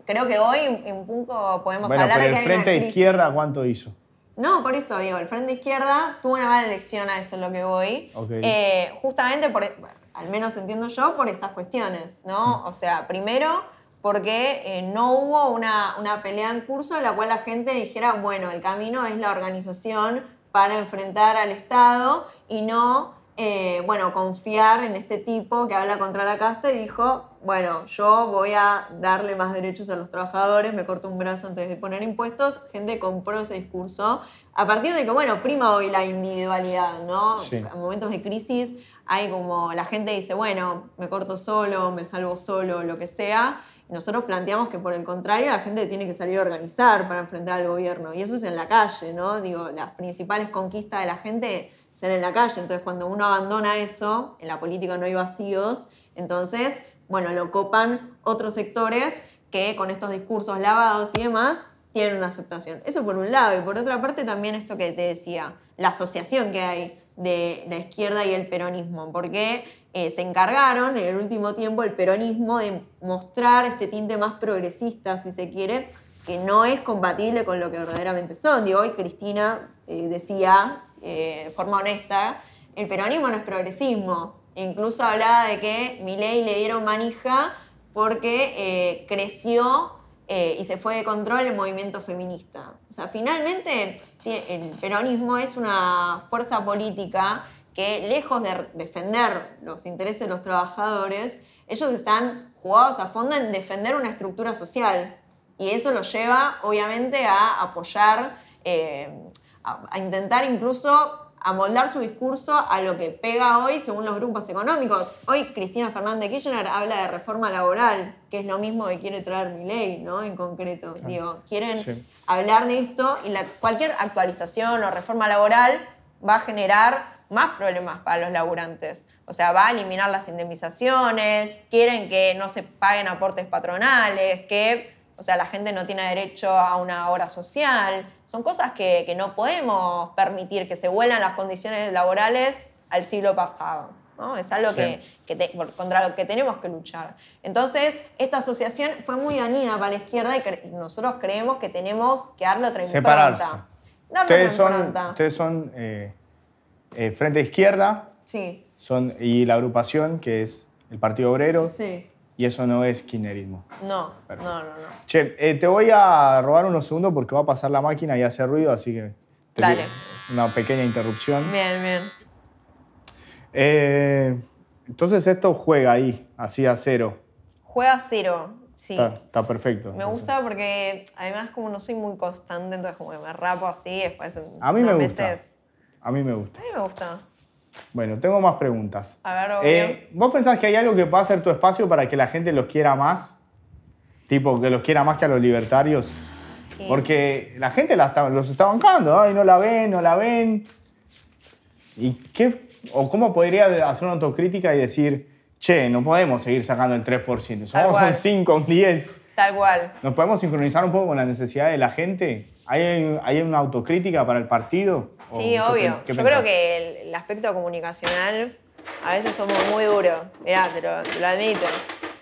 Creo que hoy un poco podemos hablar de que hay una el Frente de crisis. Izquierda, ¿cuánto hizo? No, por eso digo, el Frente Izquierda tuvo una mala elección, a esto es lo que voy. Okay. Justamente, al menos entiendo yo, por estas cuestiones, ¿no? O sea, primero, porque no hubo una pelea en curso en la cual la gente dijera, bueno, el camino es la organización para enfrentar al Estado y no, confiar en este tipo que habla contra la casta y dijo, bueno, yo voy a darle más derechos a los trabajadores, me corto un brazo antes de poner impuestos. Gente compró ese discurso a partir de que, bueno, prima hoy la individualidad, ¿no? Sí. En momentos de crisis hay como la gente dice, bueno, me corto solo, me salvo solo, lo que sea. Y nosotros planteamos que, por el contrario, la gente tiene que salir a organizar para enfrentar al gobierno. Y eso es en la calle, ¿no? Digo, las principales conquistas de la gente son en la calle. Entonces, cuando uno abandona eso, en la política no hay vacíos, entonces, bueno, lo copan otros sectores que con estos discursos lavados y demás tienen una aceptación. Eso por un lado. Y por otra parte también esto que te decía, la asociación que hay de la izquierda y el peronismo. Porque se encargaron en el último tiempo el peronismo de mostrar este tinte más progresista, si se quiere, que no es compatible con lo que verdaderamente son. Digo, hoy Cristina decía de forma honesta, el peronismo no es progresismo. Incluso hablaba de que Milei le dieron manija porque creció y se fue de control el movimiento feminista. O sea, finalmente el peronismo es una fuerza política que, lejos de defender los intereses de los trabajadores, ellos están jugados a fondo en defender una estructura social. Y eso los lleva, obviamente, a apoyar, a intentar incluso amoldar su discurso a lo que pega hoy según los grupos económicos. Hoy Cristina Fernández de Kirchner habla de reforma laboral, que es lo mismo que quiere traer Milei, ¿no? En concreto. Claro. Digo, quieren hablar de esto y cualquier actualización o reforma laboral va a generar más problemas para los laburantes. O sea, va a eliminar las indemnizaciones, quieren que no se paguen aportes patronales, que, o sea, la gente no tiene derecho a una obra social. Son cosas que no podemos permitir, que se vuelvan las condiciones laborales al siglo pasado, ¿no? Es algo contra lo que tenemos que luchar. Entonces, esta asociación fue muy dañina para la izquierda y nosotros creemos que tenemos que darle otra impronta. Separarse. Darle otra impronta. Ustedes son Frente Izquierda Sí. y la agrupación, que es el Partido Obrero, Sí. y eso no es kirchnerismo. No. Che, te voy a robar unos segundos porque va a pasar la máquina y hace ruido, así que... Dale. Una pequeña interrupción. Bien. Entonces esto juega ahí, así a cero. Juega a cero, sí. Está perfecto. Me gusta porque además como no soy muy constante, entonces como que me rapo así después A mí me gusta. meses. A mí me gusta. A mí me gusta. Bueno, tengo más preguntas. A ver, obvio. ¿Vos pensás que hay algo que pueda hacer tu espacio para que la gente los quiera más? Tipo, que los quiera más que a los libertarios. Sí. Porque la gente los está bancando, ay, no la ven. ¿Y cómo podría hacer una autocrítica y decir, che, no podemos seguir sacando el 3%, somos un 5, un 10? Tal cual. ¿Nos podemos sincronizar un poco con la necesidad de la gente? ¿Hay una autocrítica para el partido? Sí, obvio. Yo creo que el aspecto comunicacional a veces somos muy duros. Mirá, te lo admito.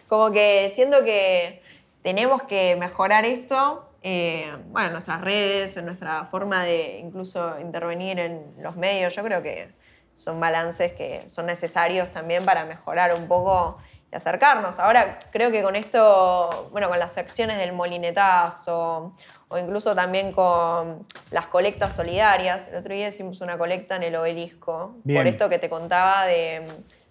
Como que siento que tenemos que mejorar esto, bueno, en nuestras redes, en nuestra forma de incluso intervenir en los medios. Yo creo que son balances que son necesarios también para mejorar un poco y acercarnos. Ahora, creo que con esto, bueno, con las acciones del molinetazo o incluso también con las colectas solidarias. El otro día hicimos una colecta en el Obelisco. Bien. Por esto que te contaba de,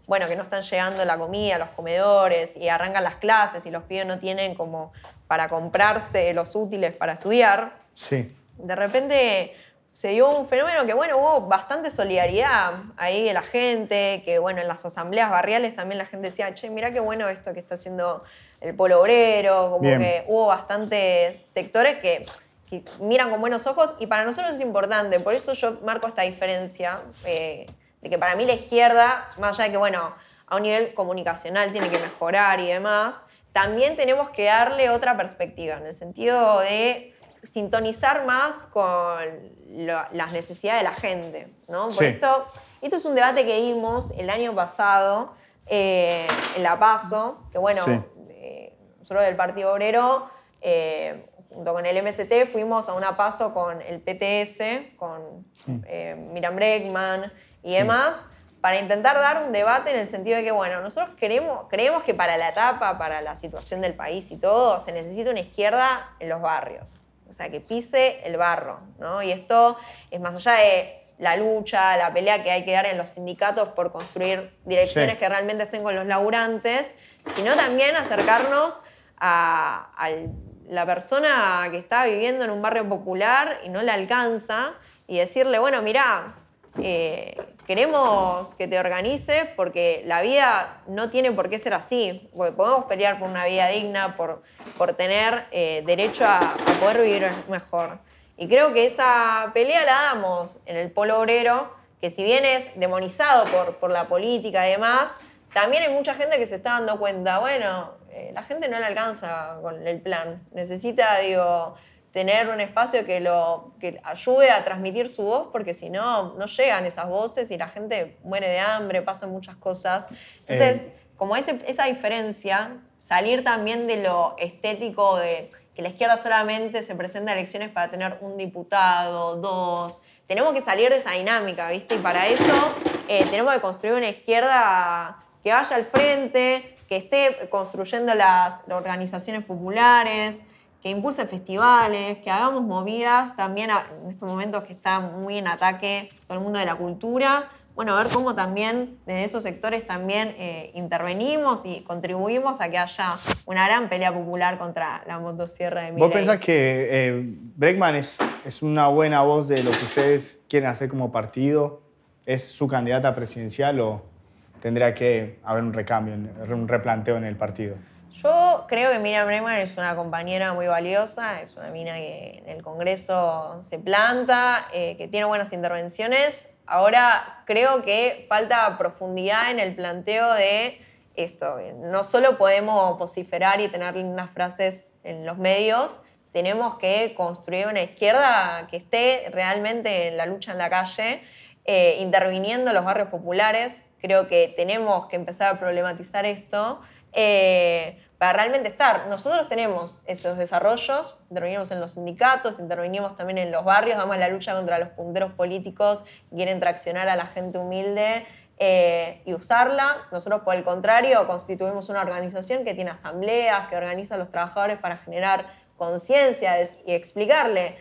bueno, que no están llegando la comida a los comedores y arrancan las clases y los pibes no tienen como para comprarse los útiles para estudiar. Sí. De repente se dio un fenómeno que, bueno, hubo bastante solidaridad ahí de la gente, que, bueno, en las asambleas barriales también la gente decía, che, mirá qué bueno esto que está haciendo el Polo Obrero, como Bien. que hubo bastantes sectores que miran con buenos ojos y para nosotros es importante, por eso yo marco esta diferencia, de que para mí la izquierda, más allá de que, bueno, a un nivel comunicacional tiene que mejorar y demás, también tenemos que darle otra perspectiva, en el sentido de sintonizar más con las necesidades de la gente, ¿no? Por Sí. esto es un debate que dimos el año pasado en la PASO, que bueno, Sí. nosotros del Partido Obrero, junto con el MST, fuimos a una PASO con el PTS, con Miriam Bregman y demás, para intentar dar un debate en el sentido de que, bueno, nosotros creemos que para la etapa, para la situación del país y todo, se necesita una izquierda en los barrios. O sea, que pise el barro, ¿no? Y esto es más allá de la lucha, la pelea que hay que dar en los sindicatos por construir direcciones que realmente estén con los laburantes, sino también acercarnos a la persona que está viviendo en un barrio popular y no le alcanza y decirle, bueno, mirá, queremos que te organices porque la vida no tiene por qué ser así. Porque podemos pelear por una vida digna, por tener derecho a poder vivir mejor. Y creo que esa pelea la damos en el Polo Obrero, que si bien es demonizado por la política y demás, también hay mucha gente que se está dando cuenta, bueno, la gente no le alcanza con el plan. Necesita, digo, tener un espacio que ayude a transmitir su voz, porque si no, no llegan esas voces y la gente muere de hambre, pasan muchas cosas. Entonces, como esa diferencia, salir también de lo estético de que la izquierda solamente se presenta a elecciones para tener un diputado, dos. Tenemos que salir de esa dinámica, ¿viste? Y para eso tenemos que construir una izquierda que vaya al frente, que esté construyendo las organizaciones populares, que impulse festivales, que hagamos movidas también en estos momentos que está muy en ataque todo el mundo de la cultura. Bueno, a ver cómo también desde esos sectores también intervenimos y contribuimos a que haya una gran pelea popular contra la motosierra de Milei. ¿Vos pensás que Bregman es una buena voz de lo que ustedes quieren hacer como partido? ¿Es su candidata presidencial o tendría que haber un recambio, un replanteo en el partido? Yo creo que Miriam Bregman es una compañera muy valiosa, es una mina que en el Congreso se planta, que tiene buenas intervenciones. Ahora creo que falta profundidad en el planteo de esto. No solo podemos vociferar y tener lindas frases en los medios, tenemos que construir una izquierda que esté realmente en la lucha en la calle, interviniendo en los barrios populares. Creo que tenemos que empezar a problematizar esto para realmente estar. Nosotros tenemos esos desarrollos, intervenimos en los sindicatos, intervenimos también en los barrios, damos la lucha contra los punteros políticos que quieren traccionar a la gente humilde y usarla. Nosotros, por el contrario, constituimos una organización que tiene asambleas, que organiza a los trabajadores para generar conciencia y explicarle.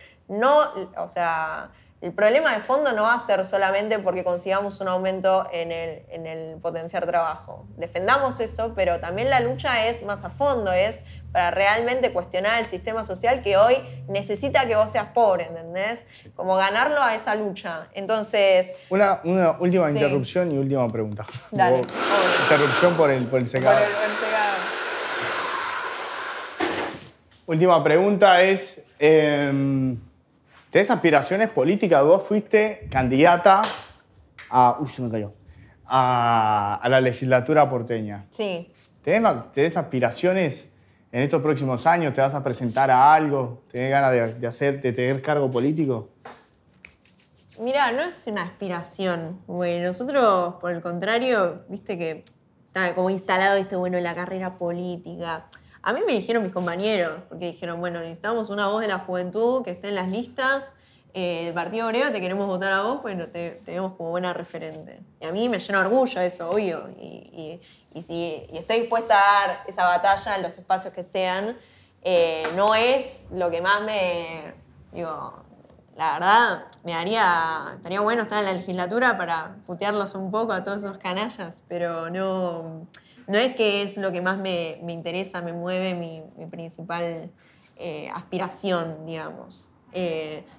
O sea, el problema de fondo no va a ser solamente porque consigamos un aumento en el potenciar trabajo. Defendamos eso, pero también la lucha es más a fondo, es para realmente cuestionar el sistema social que hoy necesita que vos seas pobre, ¿entendés? Como ganarlo a esa lucha. Entonces... Una última interrupción y última pregunta. Dale. Interrupción por el secado. Por el secado. Última pregunta es... ¿tenés aspiraciones políticas? Vos fuiste candidata a... se me cayó. A la legislatura porteña. Sí. ¿Tenés aspiraciones en estos próximos años? ¿Te vas a presentar a algo? ¿Tenés ganas de tener cargo político? Mirá, no es una aspiración. Bueno, nosotros, por el contrario, viste que está como instalado esto, bueno, la carrera política. A mí me dijeron mis compañeros, porque dijeron, bueno, necesitamos una voz de la juventud que esté en las listas del Partido Obrero, te queremos votar a vos, bueno, te vemos como buena referente. Y a mí me llena orgullo eso, obvio. Y estoy dispuesta a dar esa batalla en los espacios que sean. No es lo que más digo, la verdad, estaría bueno estar en la legislatura para putearlos un poco a todos esos canallas, pero no es que es lo que más me interesa, me mueve, mi principal aspiración, digamos.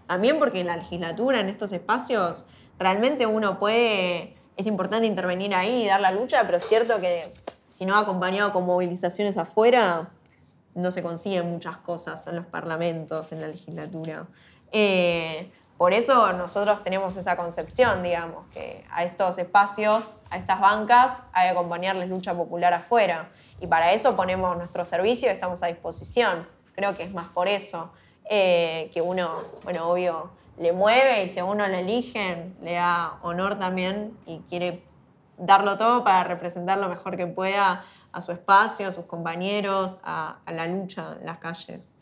También porque en la legislatura, en estos espacios, realmente uno es importante intervenir ahí y dar la lucha, pero es cierto que si no acompañado con movilizaciones afuera, no se consiguen muchas cosas en los parlamentos, en la legislatura. Por eso nosotros tenemos esa concepción, digamos, que a estos espacios, a estas bancas, hay que acompañarles lucha popular afuera. Y para eso ponemos nuestro servicio y estamos a disposición. Creo que es más por eso que uno, bueno, obvio, le mueve y si a uno lo eligen, le da honor también y quiere darlo todo para representar lo mejor que pueda a su espacio, a sus compañeros, a la lucha en las calles.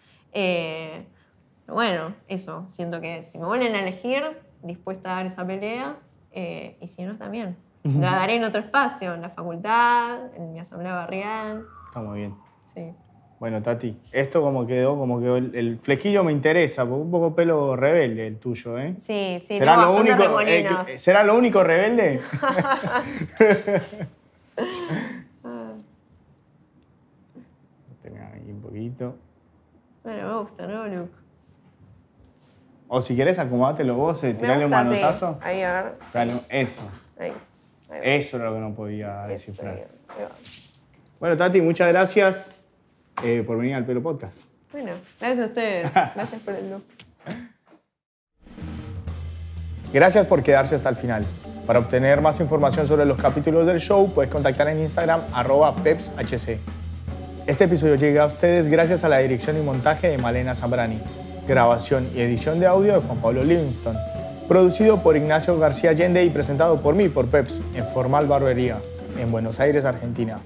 Bueno, eso, siento que si me vuelven a elegir, dispuesta a dar esa pelea, y si no, también. La daré en otro espacio, en la facultad, en mi asamblea barrial. Está muy bien. Sí. Bueno, Tati, esto como quedó el flequillo me interesa, porque un poco pelo rebelde el tuyo, ¿eh? Sí, ¿Será lo único, ¿será lo único rebelde? Tengan ahí un poquito. Bueno, me gusta, ¿no, Luke? O si querés, acomodátelo vos, tirarle un manotazo. Sí. Ahí, a ver. Claro, eso. Ahí. Eso era lo que no podía descifrar. Ahí va. Bueno, Tati, muchas gracias por venir al Pelo Podcast. Bueno, gracias a ustedes. Gracias por el look. Gracias por quedarse hasta el final. Para obtener más información sobre los capítulos del show, puedes contactar en Instagram @pepshc. Este episodio llega a ustedes gracias a la dirección y montaje de Malena Zambrani, grabación y edición de audio de Juan Pablo Livingston, producido por Ignacio García Allende y presentado por mí, por Peps, en Formal Barbería, en Buenos Aires, Argentina.